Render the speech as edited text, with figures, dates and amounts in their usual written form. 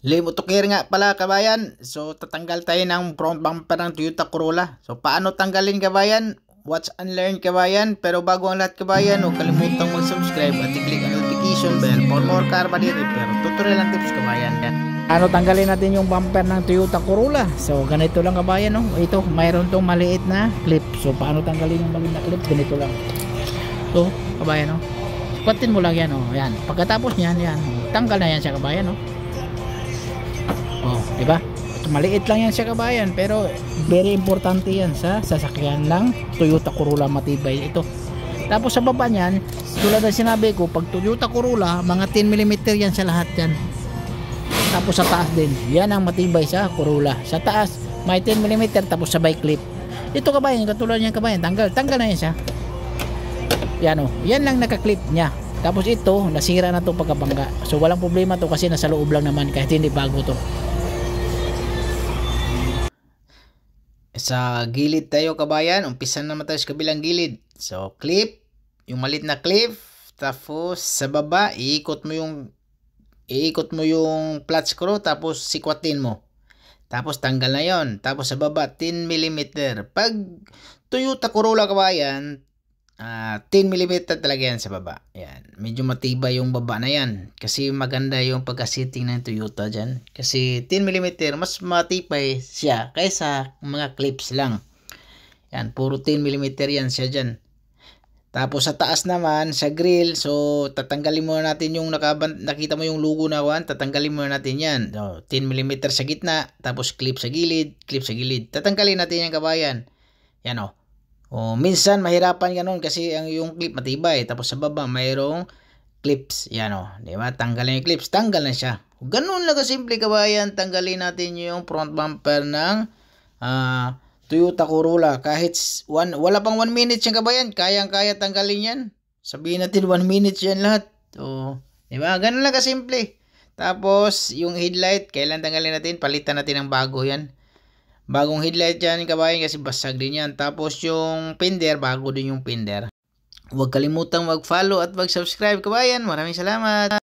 Limutokir nga pala kabayan. So tatanggal tayo ng front bumper ng Toyota Corolla. So paano tanggalin kabayan? Watch and learn kabayan. Pero bago ang lahat kabayan, huwag kalimutang mag-subscribe at i-click ang notification bell for more car body repair tutorial and tips kabayan. Ano tanggalin natin yung bumper ng Toyota Corolla? So ganito lang kabayan, no? Ito, mayroon tong maliit na clip. So paano tanggalin yung maliit na clip? Ganito lang. So kabayan, no? Patin mo lang yan, oh. Yan. Pagkatapos niyan, yan. Tanggal na yan siya kabayan, no? Oh, di ba? Maliit lang yan siya kabayan, pero very importante yan sa sasakyan lang Toyota Corolla matibay ito. Tapos sa baba niyan, tulad ng sinabi ko, pag Toyota Corolla, mga 10mm yan sa lahat yan. Tapos sa taas din, yan ang matibay sa Corolla. Sa taas, may 10mm tapos sabay clip. Ito kabayan, katulad niyan kabayan, tanggal na yan siya. Yan oh, yan lang naka-clip niya. Tapos ito, nasira na to pagkabangga. So walang problema to kasi nasa loob lang naman kahit hindi bago to. Sa gilid tayo kabayan, umpisa naman tayo sa kabilang gilid. So clip, yung malit na clip, tapos sa baba iikot mo yung flat screw, tapos sikwatin mo. Tapos tanggal na yon. Tapos sa baba 10mm. Pag Toyota Corolla kabayan, 10mm talaga yan sa baba. Yan. Medyo matibay yung baba na yan. Kasi maganda yung pagka-setting ng Toyota dyan. Kasi 10mm mas matibay siya kaysa mga clips lang. Yan. Puro 10mm yan siya dyan. Tapos sa taas naman, sa grill, so tatanggalin muna natin yung nakita mo yung logo na one, tatanggalin muna natin yan. So, 10mm sa gitna, tapos clip sa gilid, clip sa gilid. Tatanggalin natin yan kabayan. Yan o. O minsan mahirapan ganun kasi yung clip matibay, tapos sa baba mayroong clips. Yan o, di ba? Tanggalin yung clips, tanggal na siya. Ganun lang kasimple kabayan, tanggalin natin yung front bumper ng Toyota Corolla. Kahit wala pang 1 minute yung kabayan, kayang-kaya tanggalin yan. Sabihin natin 1 minute yan lahat. O, di ba? Ganun lang kasimple. Tapos yung headlight, kailan tanggalin natin? Palitan natin ng bago yan. Bagong headlight yan kabayan kasi basag din yan. Tapos yung fender, bago din yung fender. Huwag kalimutang mag-follow at mag-subscribe kabayan. Maraming salamat.